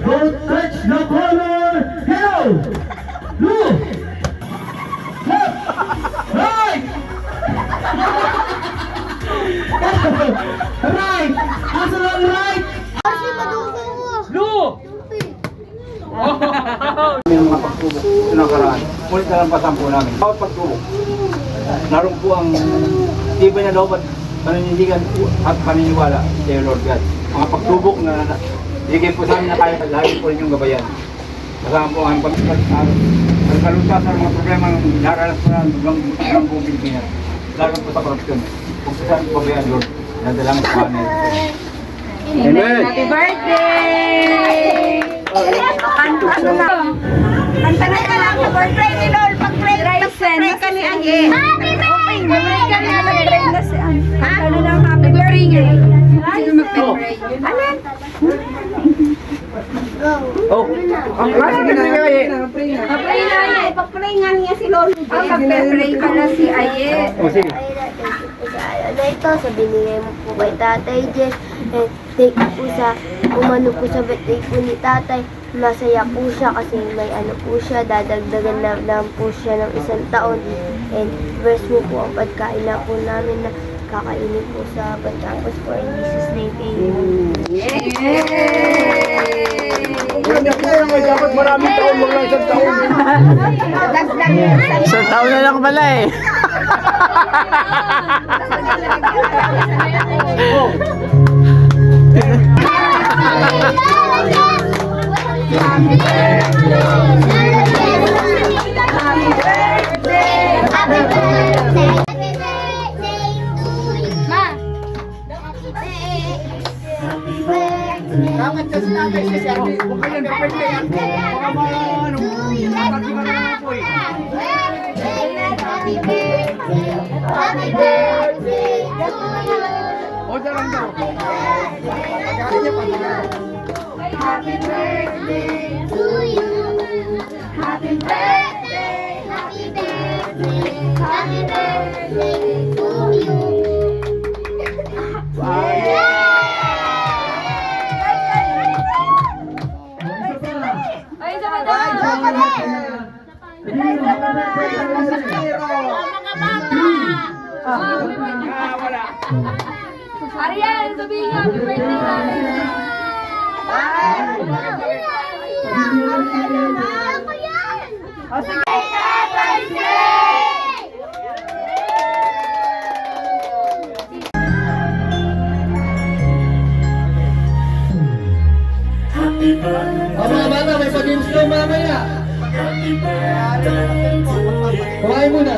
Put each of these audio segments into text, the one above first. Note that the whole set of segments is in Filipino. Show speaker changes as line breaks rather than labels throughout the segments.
Don't touch the color. Hello. Blue. Left. Right. Right. Asa lang right?
Kasi madugo mo.
Blue!
May mga pagtubok sa nakaraan. Ngunit nalampasan po namin. Bawat pagtubok, naroon po ang tibay na loob at paninindigan at paniniwala sa Lord God. Mga pagtubok na bigay po sa amin na kaya lahat po rin yung gabayan. Kasama po ang pagkakaroon. Ang kalutasan ng mga problema ng nararas po na ng buong Pilipinas. Lalo po sa korupsyon. Kung saan po ba yan, Lord, nadalangin po kami.
Amen!
Happy birthday! Kanta na ka lang sa birthday ni Lord. Pag-pray ka ni Angge.
Happy birthday!
Kanta na lang happy birthday. Sino mag-pray? Alan?
Oh, ang klase ka na nga eh.
Pag-pray nga niya si Lord. Pag-pray ka na si Aye.
O sige.
Na ito, sa binigay mo po kay Tatay Jess. And thank you po sa umano po sa birthday po ni Tatay. Masaya po siya kasi may ano po siya, dadagdagan na po siya ng 1 taon. And verse mo po ang pagkain na po namin na kakainin po sa pagtapos po. In Jesus' name, amen.
Dapat maraming taon, mga 1 taon.
Isang taon na lang pala eh.
Happy birthday! Happy birthday! Happy birthday! Happy birthday to you! Ma! Happy birthday!
Dapat kasi natin siya siya. Huwag kayo nag-birthday yan. Baka ano, nakakima na lang po eh.
Happy birthday! Happy birthday to you!
O, dyan lang daw. Pagkakalin niya, pagkakalin.
Happy birthday to you! Happy birthday! Happy birthday! Happy birthday to you!
Ay, isa pa daw!
Wala.
Ariel, sabihin niya, happy birthday namin.
Mga bata, may pag-games daw mamaya. Kumain muna.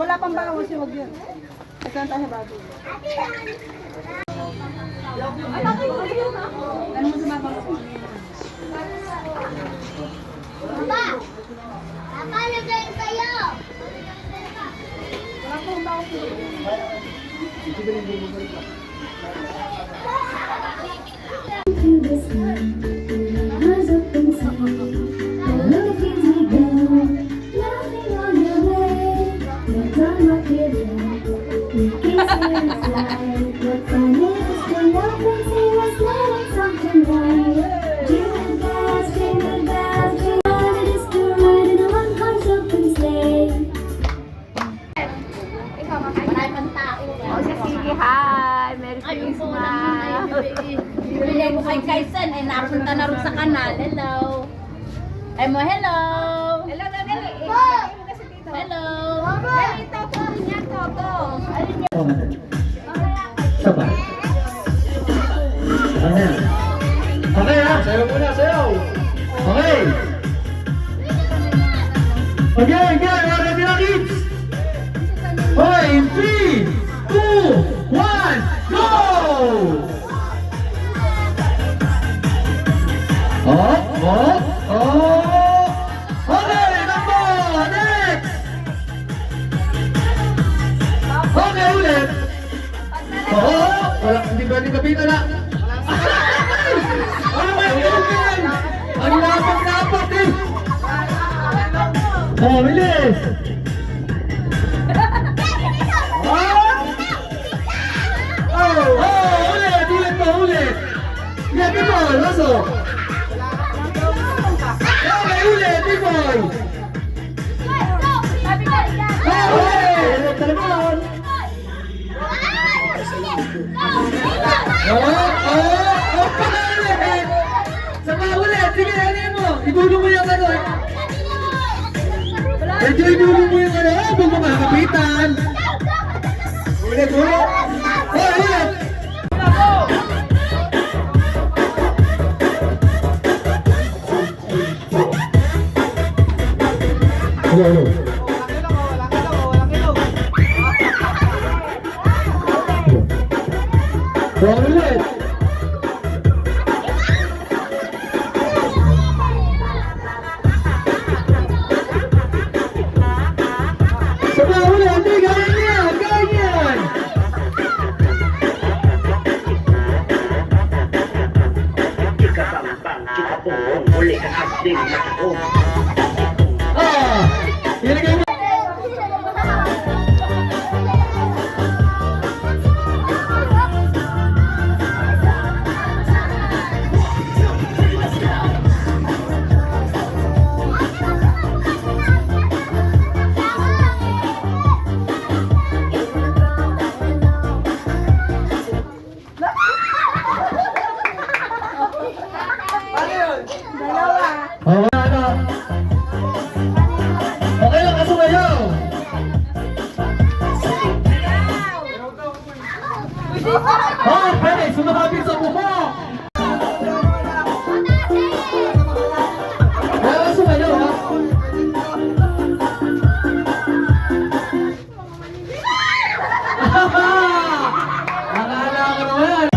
Wala pang bawas yung wag yun. Saan tayo bago? Ano mo sumabang ko?
Papa! Papa, nagay kayo!
Wala pang bawas yun.
What fun it is to love and say what's not
minsan ay napunta na rin sa kanal. Hello. Ay mo, hello.
Hello, dali.
Hello.
Dali, Toto. Niya, Toto.
Isa pa. Ano yan? Okay ha, sayaw muna, sayaw. Okay. Okay, mga kabila kids. Okay, in 3, 2, 1, go! Oh! Okay, number, next! Okay, ulit. Wala, hindi ba kapitan na? Ano ba yung ganyan? Ang lapat-lapat eh! Oh, bilis! Ulit! Yeah, Bimoy, laso! Okay, ulit, Bimoy! Okay! Talabon! Ulit! Sama ulit! Sige, ano mo? Idulo mo yung ano. Medyo idulo mo yung ano. Huwag mo makakapitan. Ulit! Oh, ulit! Hello. Ulit! Sama ulit! Hindi, ganyan! Ilagay mo! Okay lang, kasumayaw! Oh, pwede! Sumakapit sa bumo! Kaya kasumayaw, ha? Akala ko naman!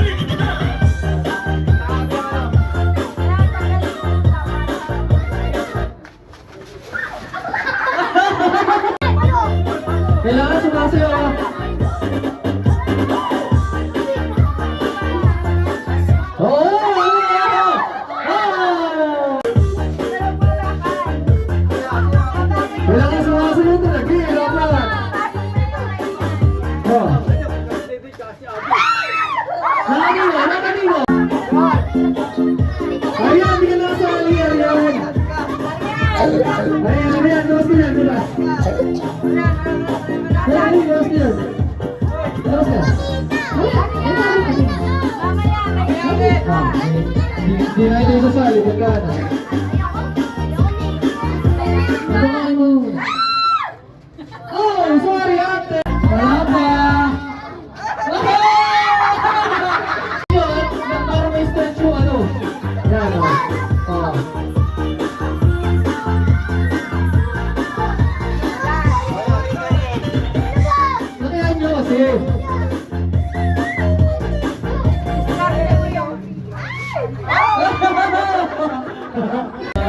Kailangan sumasayaw, ha? Kailangan sumasayaw talaga, hirapan. Nakaniwa. Ayan, hindi ka nakasali, ayan. Ayan, dos na yan, dulas. Ayan, dos na yan. Dos na. Hindi na ito sasali, pagkana. Abangan mo. Oh, sorry ate. Wala pa. Para may stretch yung ano. Yan o. Oh. Nakayan nyo kasi.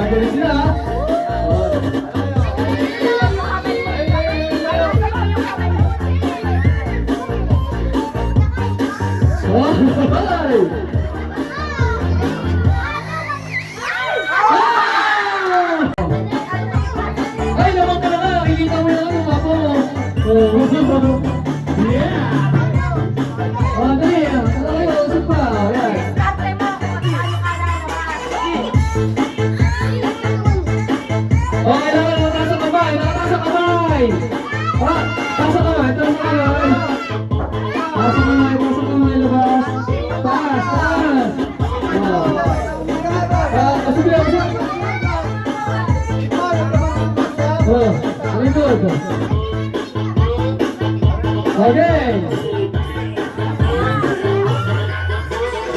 Galing sila ha. Ay, naman ka na nga. Ikita mo yung ano ako. Yeah! Dali. Usap pa. Ayan. Okay lang. Taas ang kamay. Taas ang kamay. Taas ang kamay. Taas ang kamay. Taas ang kamay. Labas. Taas. sunod. Okay.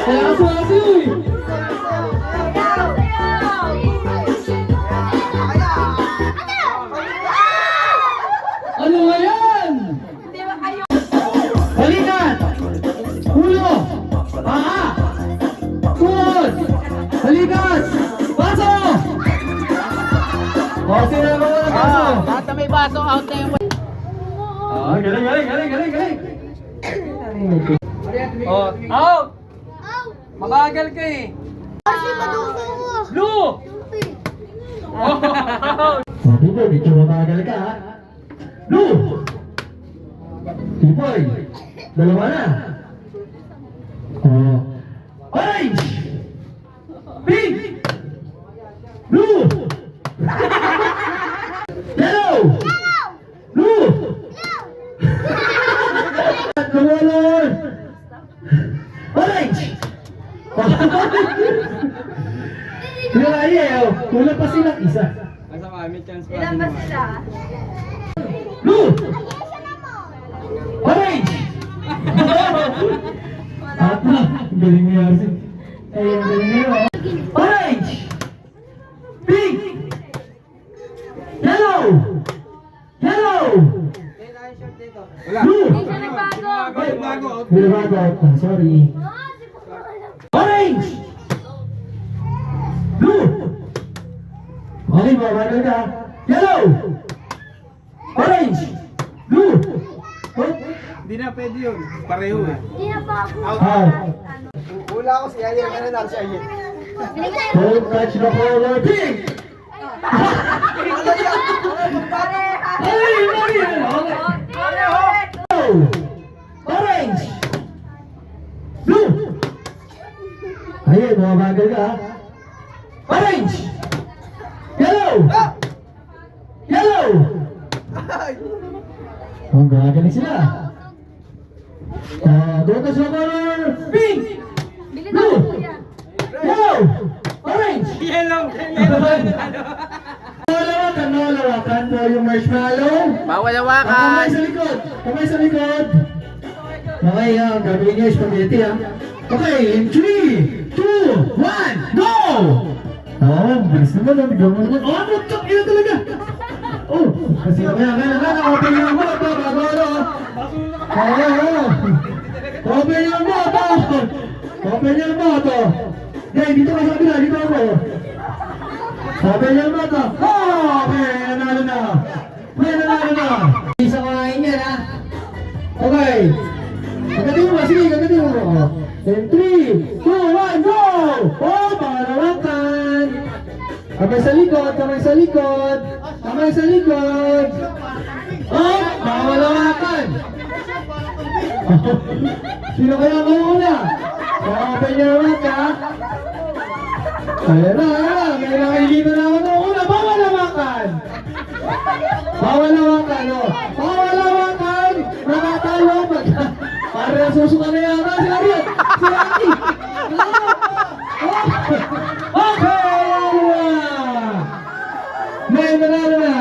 Kaya aso-aso eh. Ano nga yan? Balikan! Ulo! Paa! Tuhod! Balikan! Baso! O, sinabi mo na baso!
Lahat na may baso, out na yung...
Oh, galing, galing, galing, galing, galing!
Oh, out! Mabagal ka eh.
Kasi maduso mo.
Blue! O, dito, dito mabagal ka ha. Blue! Tipoy! Dalawa na! O, orange! Pink! Blue! Yellow! Blue! Lumulon! Orange! Hindi na kaya eh. Kulang pa silang isa.
Ilan ba sila?
Blue! Orange! Apa? Galing niya kasi. Ayun, galing niya. Orange! Pink! Yellow! Yellow! Blue! Bago. Sorry. Orange! Blue! Okay, babagal ka. Yellow! Orange! Blue! Oh,
Hindi na pwede yun. Pareho eh.
Hindi na pa ako.
Hula ako si Ayer. Ano na si Ayer?
Don't touch the color pink! Ay, mali! Okay. Orange! Blue! Ayun, mabagal ka ha. Orange! Yellow! Yellow! Ang gagaling sila. Don't touch the color pink! Blue! Yellow! Orange! Yellow! Nalawakan po yung marshmallow.
Bawal
Kamay
hawakan.
sa likod! Kamay sa likod! Okay, gagawin niyo yung spaghetti ha. Okay, in 3, 2, 1, go! Bilis naman ha. Bigyan mo naman. Mutok! Ilan talaga? Kasi kaya, open yung mouth ha. Bago open yung mouth ha. Open yung mouth ha. Hey, dito ka sa kabila, dito ako. Open yung mouth ha. Okay, nanalo na. May nanalo na. Isa kain yan ha. Okay. Kagatin mo, sige, kagatin mo. In 3, 2, 1, go! Pangalawakan. Kamay sa likod, kamay sa likod. Kamay sa likod. Pangalawakan. Sino kaya mauna? Open your mouth ha. Ayan na. May nakikita na ako nung una. Bawal hawakan. Bawal hawakan. Nakatalo. Para susuka na yata si Ariel. Si Aki. Okay! May nanalo na.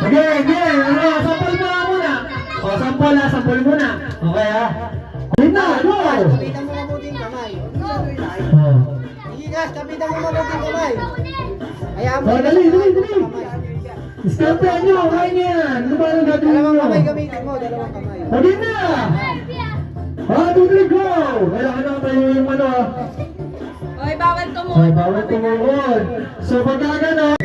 Okay. Sampol mo na muna. Sampol muna. Okay ha. Ayun na, go!
Kapitan mo mabuti yung kamay. Sige guys, kapitan mo mabuti yung kamay. Hayaan mo.
Dali. Discount nyo, kain nyo yan. Ano ba ang gagawin nyo?
Dalawang kamay gamitin mo, dalawang kamay.
Ayun na! 1, 2, 3, go! Kailangan na tayo yung ano ha.
Oy, bawal
So,
tumuot.
bawal tumuon. So, pagka gano'n.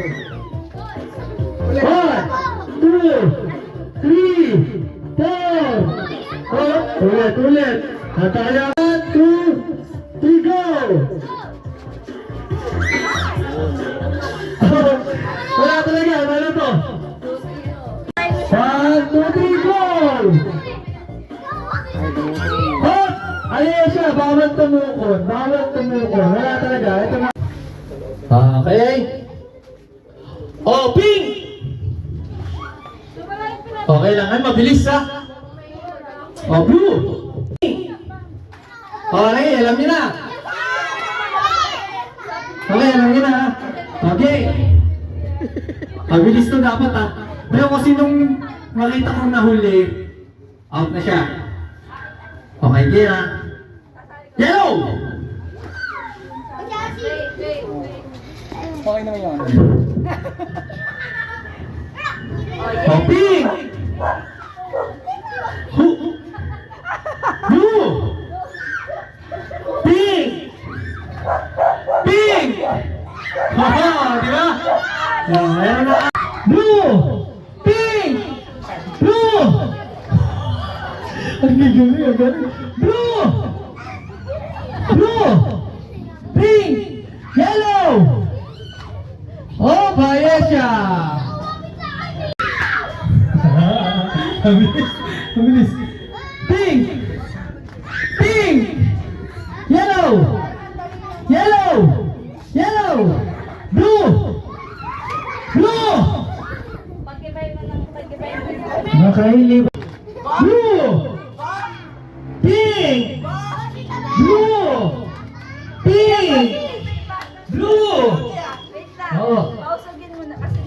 1, 2, 3, 4. Ulit. Nataya. 1, 2, 3, go! Wala talaga. Wala to. 1, 2, 3, go! Ayun siya. Bawal tumukon. Wala talaga. Ito na. Okay. Pink! Kailangan mabilis ha. Blue! Okay, alam niyo na. Okay, alam niyo na ha. Okay. Mabilis to dapat ha. Pero kung sinong makita kong nahuli, out na siya. Okay, kaya. Yellow!
Okay naman yun.
Oh, pink! Blue! Pink! Pink! Haha, di ba? Ayan na. Blue! Pink! Blue! Ang galing, ang galing. Blue! Blue! Pink! Yellow! Oh, kaya siya! Mabilis, mabilis. Pink! Pink! Yellow! Yellow! Yellow! Blue! Blue! Nakahili. Blue! Pink! Blue! Pink! Blue! Oh.
Pausagin mo na kasi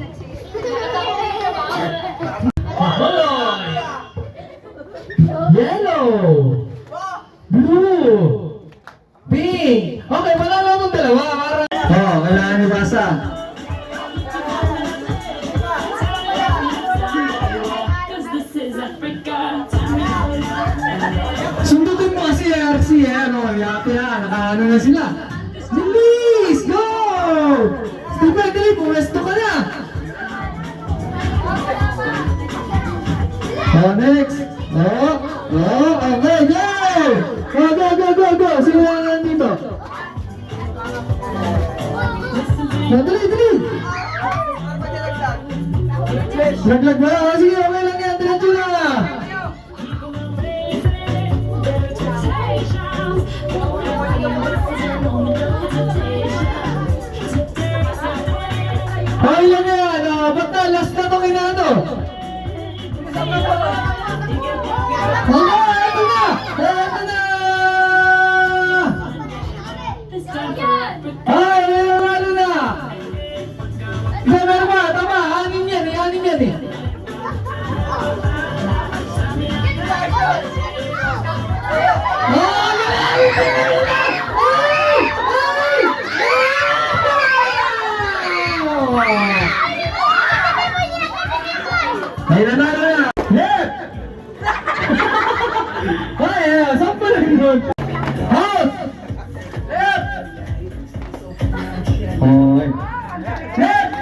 Ahoy! Yellow! Blue! Pink! Okay, manalo itong dalawa. Oh, kailangan niyo basa. Sundutin mo kasi RC eh, ano, yapi nakaano na sila. Bilis! Go! Stephen, dali, pumesto ka na! Oh, next! Oh, okay, go! Oh, go! Sino na nandito? Dali! Laglag ba? Oh, sige, okay lang yan, diretso na! Okay lang yan, ba't na, last na itong inaano? Ito na! Ay, ano na! Meron ba? Tama, anin yan eh. Ay, nanalo na! Left! Ay, saan pa lang yun? Out! Left! Okay. Left!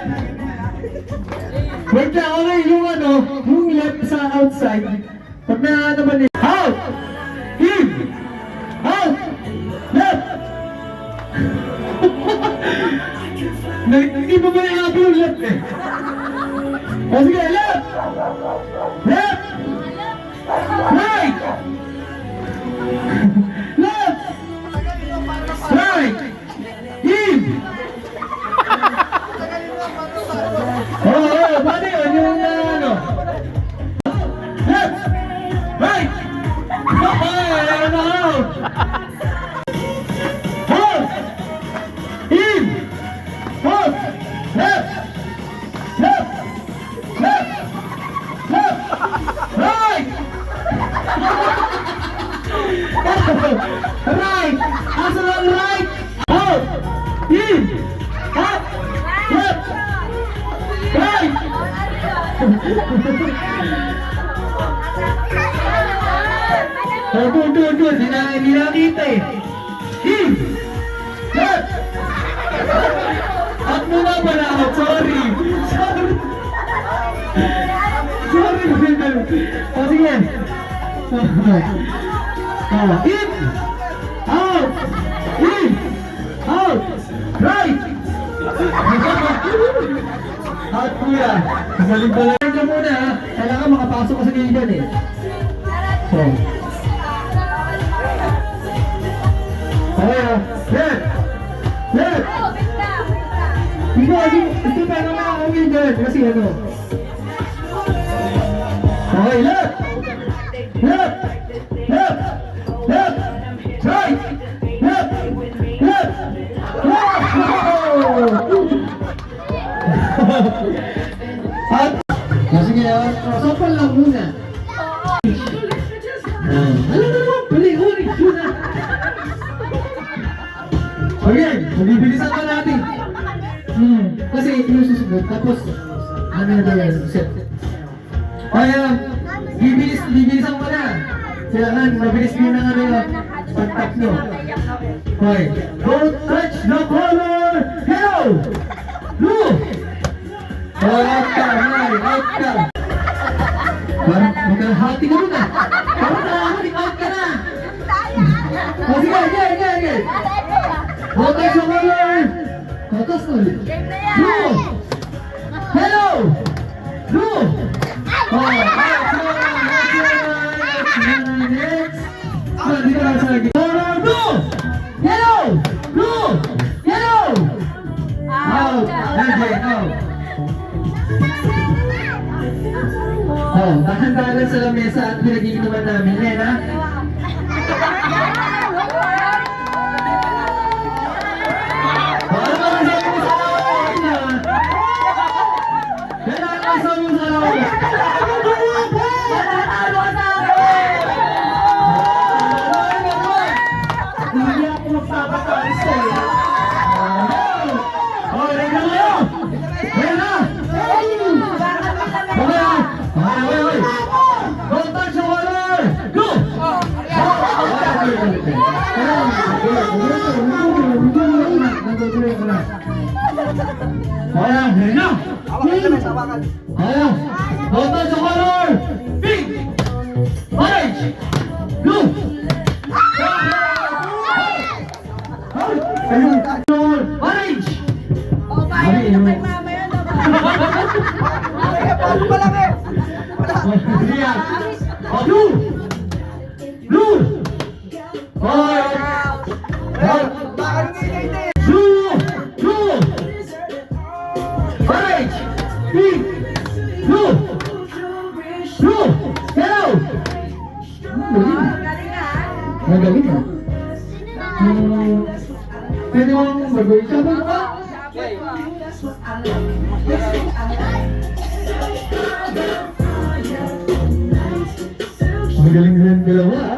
Wait lang, okay, yung left sa outside. Pag na naman eh. Out! In! Out! Left! Hindi pa ba nakabi yung left eh? O sige, left! Left! Right! Left! Right! In! Oo, paano yun? Yung ano? Left! Right! Okay, ano out! Out! In! Out! Left! Left! Left! Left! Right! Right! Asa lang right! Out! In! Up! Left! Right! Good. Hindi nakita eh. In! Left! At muna pala ako. Sorry. O sige. In! Out! In! Out! Right! Out kuya. Galing pala. Ito muna ha. Kailangan makapasok ka sa gilid eh. So. Okay ha. Left! Left! Ito pa naman ako gilid kasi ano. Okay, left! Left! Left! Left! Right! Left! Left! Left! At, sige, sopal lang muna. Alam mo, huli, yun na. Okay, mabibilisan ka natin. Kasi yung susunod, tapos, ano na ba yan? Set. Kaya, bibilisan mo na. Kailangan, mabilis din na nga rin pag-tap nyo. Okay, don't touch the color! Hello! Blue! Out ka, out ka. Parang magkahati ka muna. Parang out ka na. O sige. Don't touch the color! Katas na ulit. Blue! Hello! Blue! Next! Dito lang sa lagi. Blue! Yellow! Blue! Yellow! Out! Out! Dahan-dahan sa lamesa at pinag-iinuman namin. Yan, ha? Total sa color! Pink! Orange! Blue! Orange! Blue! Blue! Orange! Pink! Blue! Blue! Yellow! Magaling ha? Pwede mo mag-gawin siya ba? Magaling din dalawa ha?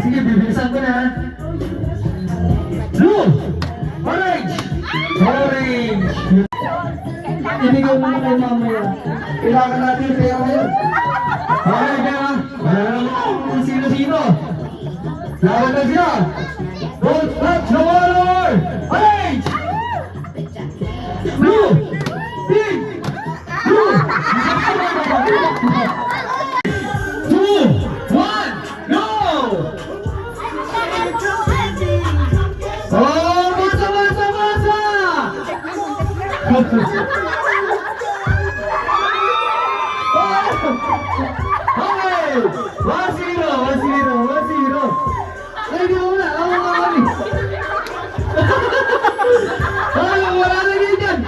Sige, bibilisan ko na ha? Blue! Orange! Orange! Ibigay mo na kayo mamaya. Kailangan natin yung pera ngayon. Okay ka? Wala lang kung sino-sino. Lawan na siya. Don't touch the water! Orange! Blue! Pink! Blue! 2, 1, go! Oh, masa! Okay! 1-0! Ay, di mo na! Ako kami! Ay, wala na rin dyan!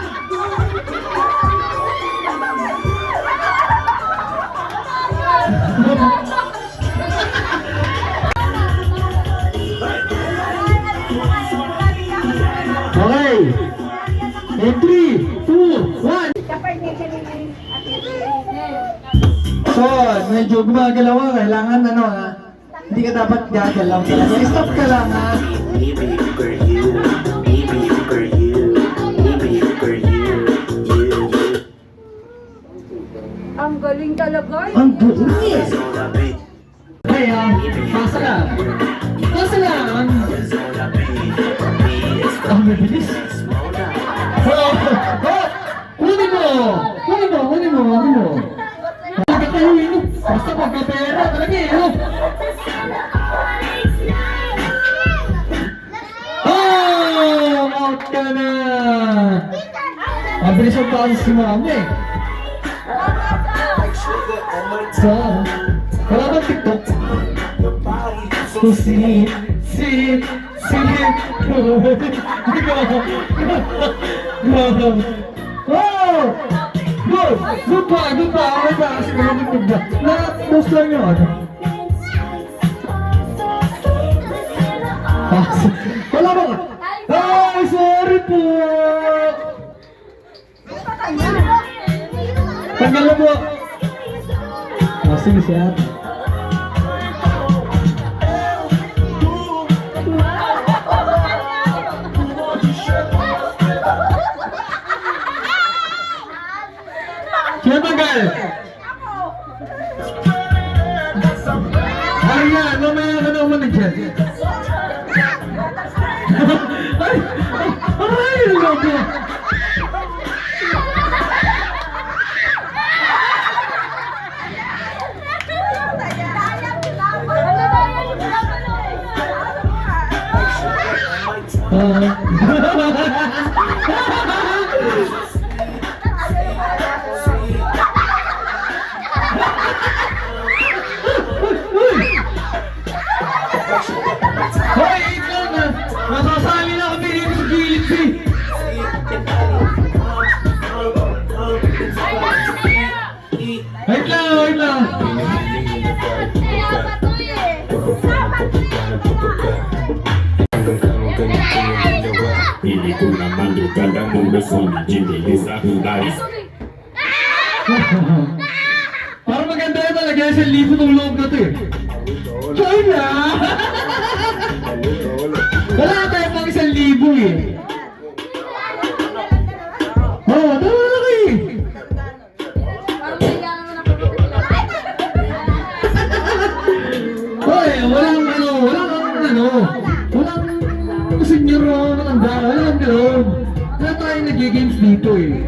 Okay! In 3, 2, 1! So, medyo gumagalaw ka, kailangan ano ha? Hindi ka dapat gagalaw talaga. Stop ka lang ha?
Ang galing talaga.
Ang galing eh! Kaya, pasa lang. Ang mabilis. Kunin mo. Basta pagkapera talaga eh. Out ka na! Mabilis ang taas si mama eh. So, wala bang TikTok? So, sit. Oh! Good pa. Ano ba? Kasi malamig na. Na-post lang yun. Wala ba? Ay, sorry po! Tanggal na po. Sige si ate. Sino tanggal? Arya, mamaya ka na umanig dyan. Ay, loko. Hoy, ikaw na! Nasasali na kami dito sa gilid, eh! Wait lang, wait lang!
Ili kuna mandu kanda mundu soni jindi lisa hundari.
Parang maganda yan talaga, 1,000 ng loob na to eh. China! Wala tayo pang 1,000 eh. Oo, tama na kayo eh. Hoy, walang senior o matanda, walang gano'n. Wala tayong nag-games dito eh.